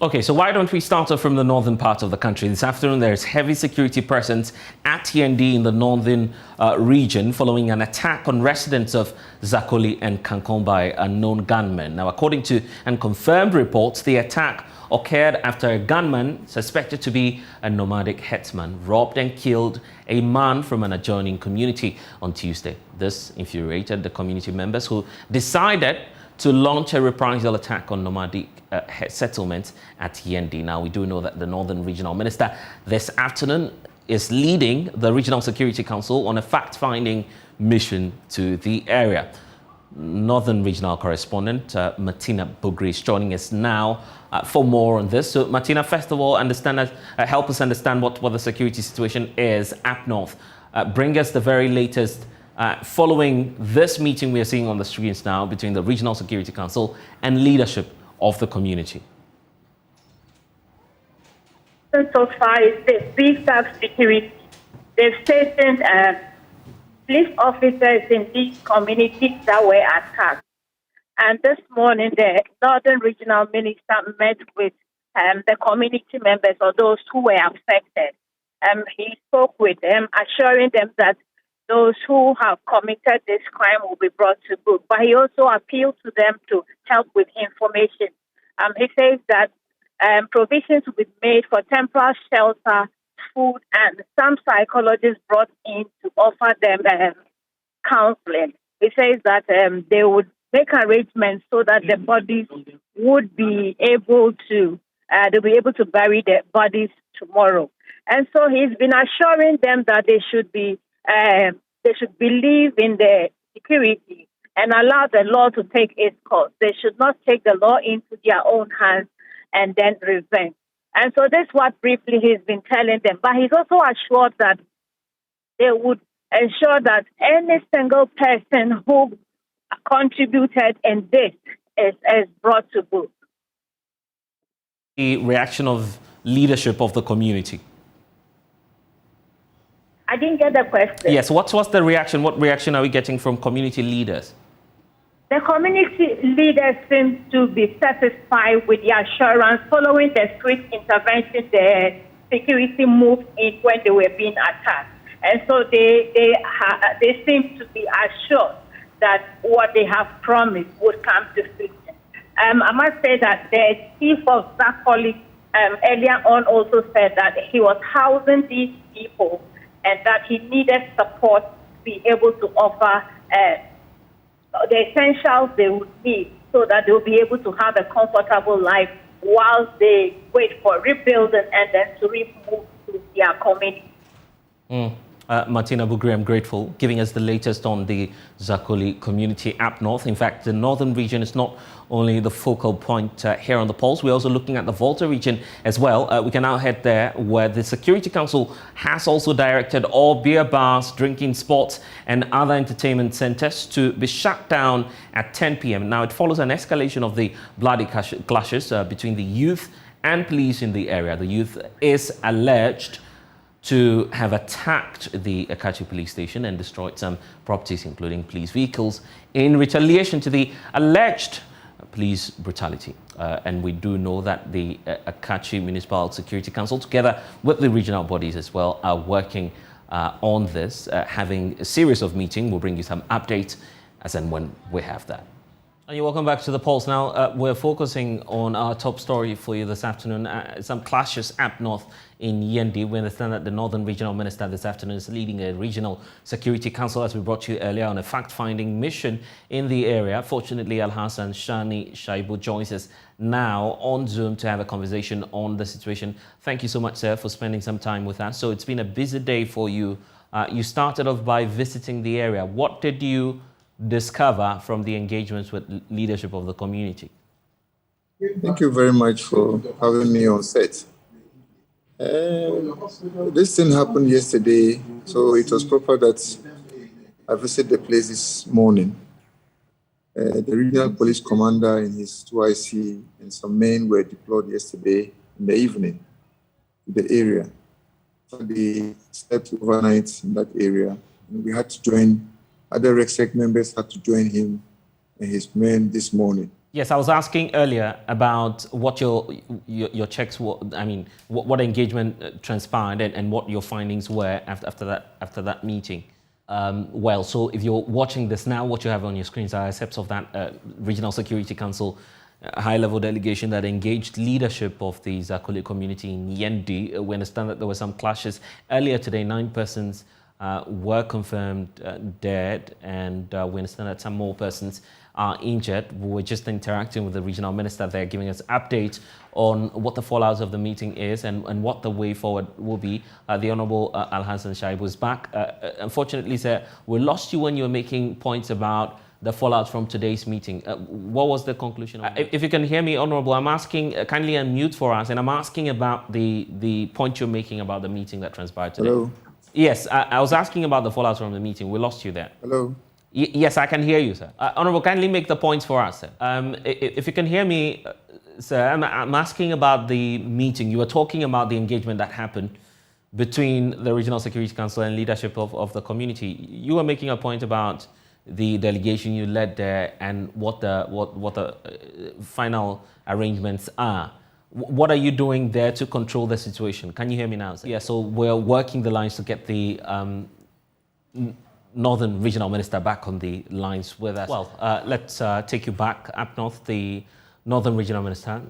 Okay, so why don't we start off from the northern part of the country? This afternoon, there is heavy security presence at Yendi in the northern region following an attack on residents of Zakoli and Kankon by unknown gunmen. Now, according to unconfirmed reports, the attack occurred after a gunman suspected to be a nomadic headsman robbed and killed a man from an adjoining community on Tuesday. This infuriated the community members who decided to launch a reprisal attack on nomadic settlements at Yendi. Now, we do know that the Northern Regional Minister this afternoon is leading the Regional Security Council on a fact-finding mission to the area. Northern Regional Correspondent Martina Bugri is joining us now for more on this. So, Martina, first of all, help us understand what the security situation is up north. Bring us the very latest following this meeting we are seeing on the screens now between the Regional Security Council and leadership of the community. So far, it's the beefed up security. They've stationed police officers in these communities that were attacked. And this morning, the Northern Regional Minister met with the community members or those who were affected. He spoke with them, assuring them that those who have committed this crime will be brought to book. But he also appealed to them to help with information. He says that provisions will be made for temporary shelter, food, and some psychologists brought in to offer them counseling. He says that they would make arrangements so that the bodies would be able to, they'll be able to bury the bodies tomorrow. And so he's been assuring them that they should believe in the security and allow the law to take its course. They should not take the law into their own hands and then revenge. And so that's what briefly he's been telling them. But he's also assured that they would ensure that any single person who contributed in this is brought to book. The reaction of leadership of the community. I didn't get the question. Yes, what's the reaction? What reaction are we getting from community leaders? The community leaders seem to be satisfied with the assurance following the swift intervention the security moved in when they were being attacked. And so they seem to be assured that what they have promised would come to fruition. I must say that the chief of Zakoli earlier on also said that he was housing these people and that he needed support to be able to offer the essentials they would need so that they'll be able to have a comfortable life while they wait for rebuilding and then to remove to their community. Martina Bugri, I'm grateful, giving us the latest on the Zakoli community up north. In fact, the northern region is not only the focal point here on the Pulse, we're also looking at the Volta region as well. We can now head there, where the Security Council has also directed all beer bars, drinking spots and other entertainment centres to be shut down at 10 p.m. Now, it follows an escalation of the bloody clashes between the youth and police in the area. The youth is alleged to have attacked the Akachi police station and destroyed some properties, including police vehicles, in retaliation to the alleged police brutality. And we do know that the Akachi Municipal Security Council, together with the regional bodies as well, are working on this, having a series of meetings. We'll bring you some updates as and when we have that. And you're welcome back to the Pulse. Now, we're focusing on our top story for you this afternoon. Some clashes up north in Yendi. We understand that the Northern Regional Minister this afternoon is leading a Regional Security Council, as we brought you earlier, on a fact-finding mission in the area. Fortunately, Al-Hassan Shani Shaibu joins us now on Zoom to have a conversation on the situation. Thank you so much, sir, for spending some time with us. So it's been a busy day for you. You started off by visiting the area. What did you discover from the engagements with leadership of the community? Thank you very much for having me on set. This thing happened yesterday, so it was proper that I visit the place this morning. The regional police commander and his 2IC and some men were deployed yesterday in the evening to the area. So they slept overnight in that area, and we had to join. Other RECSEC members had to join him and his men this morning. Yes, I was asking earlier about what your checks were. I mean, what engagement transpired and what your findings were after that meeting. Well, so if you're watching this now, what you have on your screens are excerpts of that Regional Security Council high-level delegation that engaged leadership of the Zakoli community in Yendi. We understand that there were some clashes earlier today. 9 persons were confirmed dead, and we understand that some more persons are injured. We were just interacting with the regional minister there, giving us updates on what the fallout of the meeting is and what the way forward will be. The Honorable Al-Hassan Shaibu is back. Unfortunately, sir, we lost you when you were making points about the fallout from today's meeting. What was the conclusion? If you can hear me, Honorable, I'm asking, kindly unmute for us, and I'm asking about the point you're making about the meeting that transpired today. Hello? Yes, I was asking about the fallout from the meeting. We lost you there. Hello? Yes, I can hear you, sir. Honorable, kindly make the points for us, sir. If you can hear me, sir, I'm asking about the meeting. You were talking about the engagement that happened between the Regional Security Council and leadership of the community. You were making a point about the delegation you led there and what the final arrangements are. What are you doing there to control the situation? Can you hear me now, sir? Yeah, so we're working the lines to get the Northern Regional Minister back on the lines with us. Well, let's take you back up north. The Northern Regional Minister,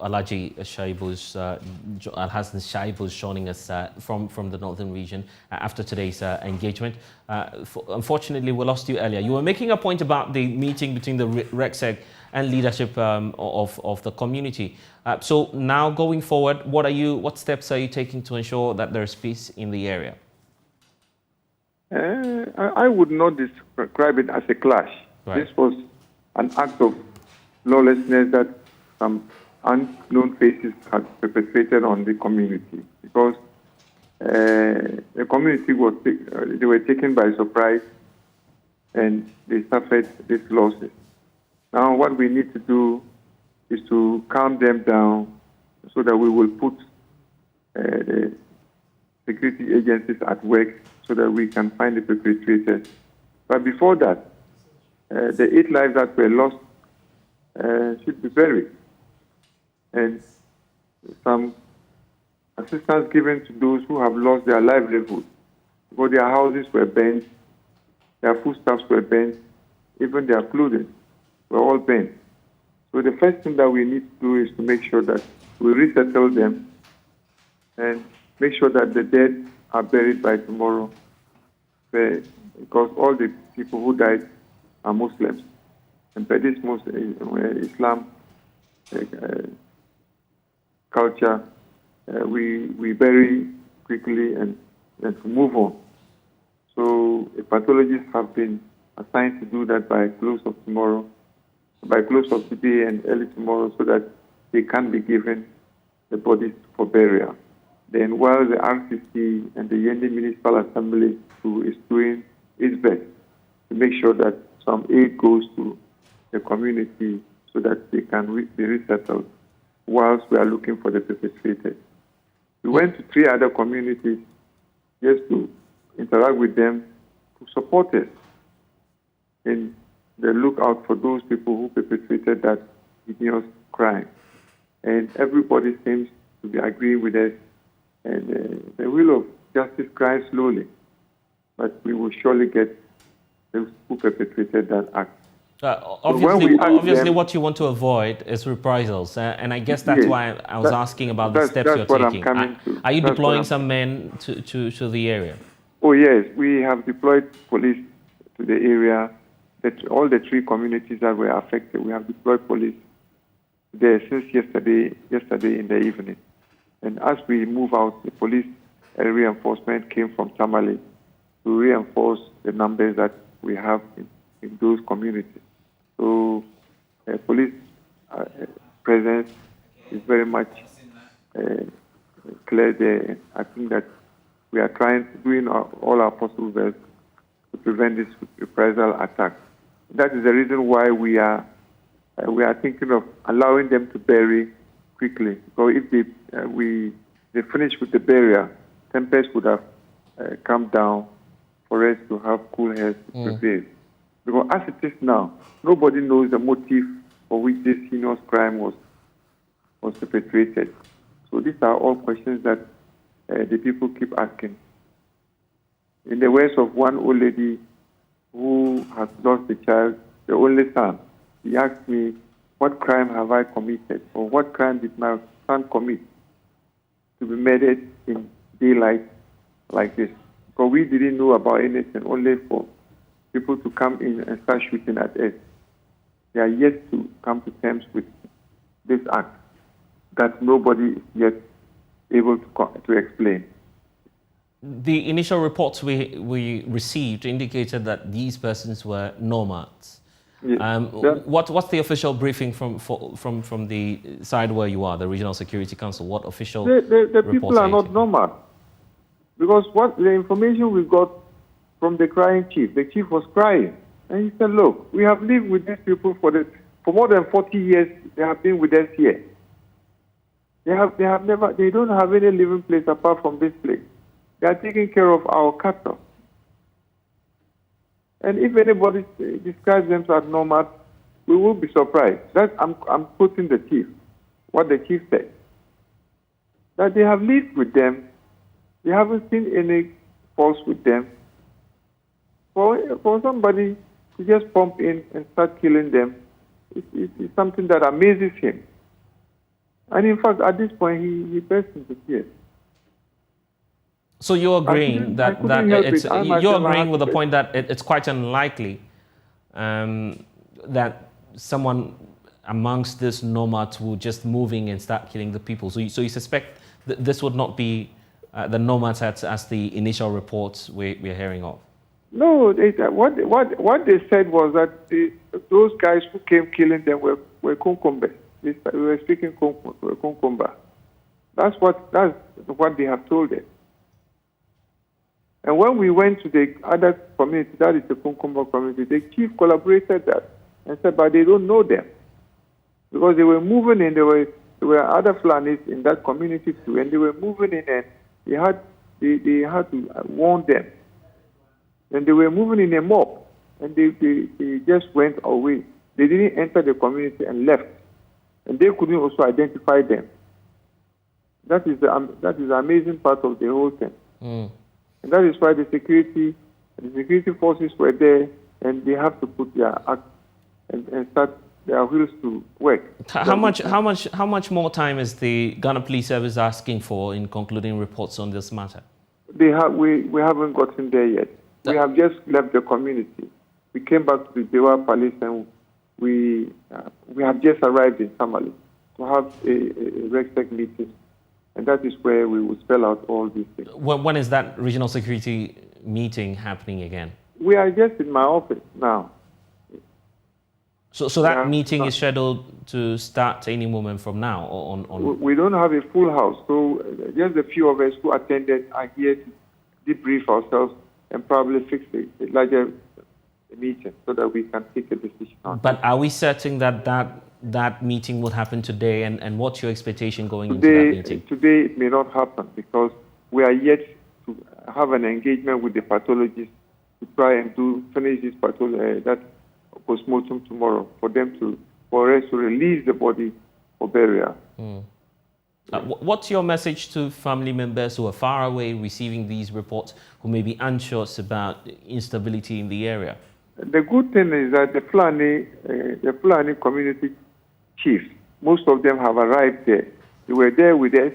Alhaji Shaibu's, Al-Hassan Shaibu is joining us from the Northern region after today's engagement. Unfortunately, we lost you earlier. You were making a point about the meeting between the RECSEC and leadership of the community. So now going forward, what steps are you taking to ensure that there's peace in the area? I would not describe it as a clash. Right. This was an act of lawlessness that some unknown faces had perpetrated on the community, because the community they were taken by surprise and they suffered these losses. Now what we need to do is to calm them down so that we will put the security agencies at work so that we can find the perpetrators. But before that, the 8 lives that were lost should be buried. And some assistance given to those who have lost their livelihood, because their houses were burnt, their foodstuffs were burnt, even their clothing were all burnt. So the first thing that we need to do is to make sure that we resettle them and make sure that the dead are buried by tomorrow, because all the people who died are Muslims. And by this Islam culture, we bury quickly and to move on. So pathologists have been assigned to do that by close of tomorrow, by close of today and early tomorrow, so that they can be given the bodies for burial. Then while the RCC and the Yendi Municipal Assembly is doing its best to make sure that some aid goes to the community so that they can be resettled whilst we are looking for the perpetrators. We went to 3 other communities just to interact with them, to support us in the lookout for those people who perpetrated that heinous crime. And everybody seems to be agreeing with us, and the wheel of justice cries slowly, but we will surely get those who perpetrated that act. Obviously, what you want to avoid is reprisals, and I guess that's why I was asking about the steps you're taking. Are you deploying some men to the area? Oh yes, we have deployed police to the area. All the 3 communities that were affected, we have deployed police there since yesterday in the evening. And as we move out, the police reinforcement came from Tamale to reinforce the numbers that we have in those communities. So police presence is very much clear there. I think that we are doing all our possible best to prevent this reprisal attack. That is the reason why we are thinking of allowing them to bury quickly. So if they finish with the burial, tempest would have come down for us to have cool heads to prevail. Because as it is now, nobody knows the motive for which this heinous crime was perpetrated. So these are all questions that the people keep asking. In the words of one old lady who has lost a child, the only son, he asked me, what crime have I committed, or what crime did my son commit to be murdered in daylight like this? Because we didn't know about anything, only for people to come in and start shooting at us. They are yet to come to terms with this act that nobody is yet able to explain. The initial reports we received indicated that these persons were nomads. Yes. What's the official briefing from the side where you are, the Regional Security Council? What official the people are not nomads. Because what the information we got from the crying chief, the chief was crying. And he said, look, we have lived with these people for more than 40 years. They have been with us here. They don't have any living place apart from this place. They are taking care of our cattle. And if anybody describes them as nomads, we will be surprised. I'm quoting the chief, what the chief said. That they have lived with them, they haven't seen any faults with them. For somebody to just pump in and start killing them, it's something that amazes him. And in fact, at this point, he burst into tears. So you're agreeing you're agreeing with the point that it's quite unlikely that someone amongst these nomads will just moving and start killing the people. So you suspect that this would not be the nomads as the initial reports we're hearing of? No, what they said was that those guys who came killing them were Konkombe. We were speaking Konkomba. That's what they have told us. And when we went to the other community, that is the Konkomba community, the chief collaborated that and said, but they don't know them. Because they were moving in, there were other Fulanis in that community too, and they were moving in and they had to warn them. And they were moving in a mob, and they just went away. They didn't enter the community and left. And they couldn't also identify them. That is the amazing part of the whole thing. Mm. And that is why the security forces were there, and they have to put their act and start their wheels to work. How much more time is the Ghana Police Service asking for in concluding reports on this matter? We haven't gotten there yet. We have just left the community. We came back to the Dewa Palace, and we have just arrived in Tamale to have a RegSec meeting. And that is where we will spell out all these things. When is that regional security meeting happening again? We are just in my office now. So that meeting is scheduled to start any moment from now? We don't have a full house. So just a few of us who attended are here to debrief ourselves and probably fix a larger meeting so that we can take a decision on. But are we certain that meeting would happen today, and what's your expectation going into that meeting? Today it may not happen because we are yet to have an engagement with the pathologist to try and finish this that postmortem tomorrow for us to release the body for burial. Mm. What's your message to family members who are far away receiving these reports, who may be anxious about instability in the area? The good thing is that the Fulani community chiefs, most of them have arrived there. They were there with us,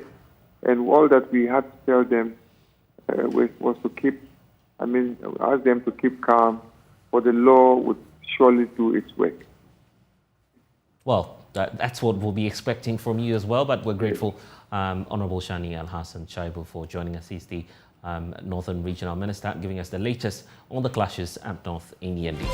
and all that we had to tell them was to ask them to keep calm, for the law would surely do its work. Well, that's what we'll be expecting from you as well, but we're grateful, Honorable Shani Al-Hassan Shaibu, for joining us. He's the Northern Regional Minister, giving us the latest on the clashes up north in Yendi.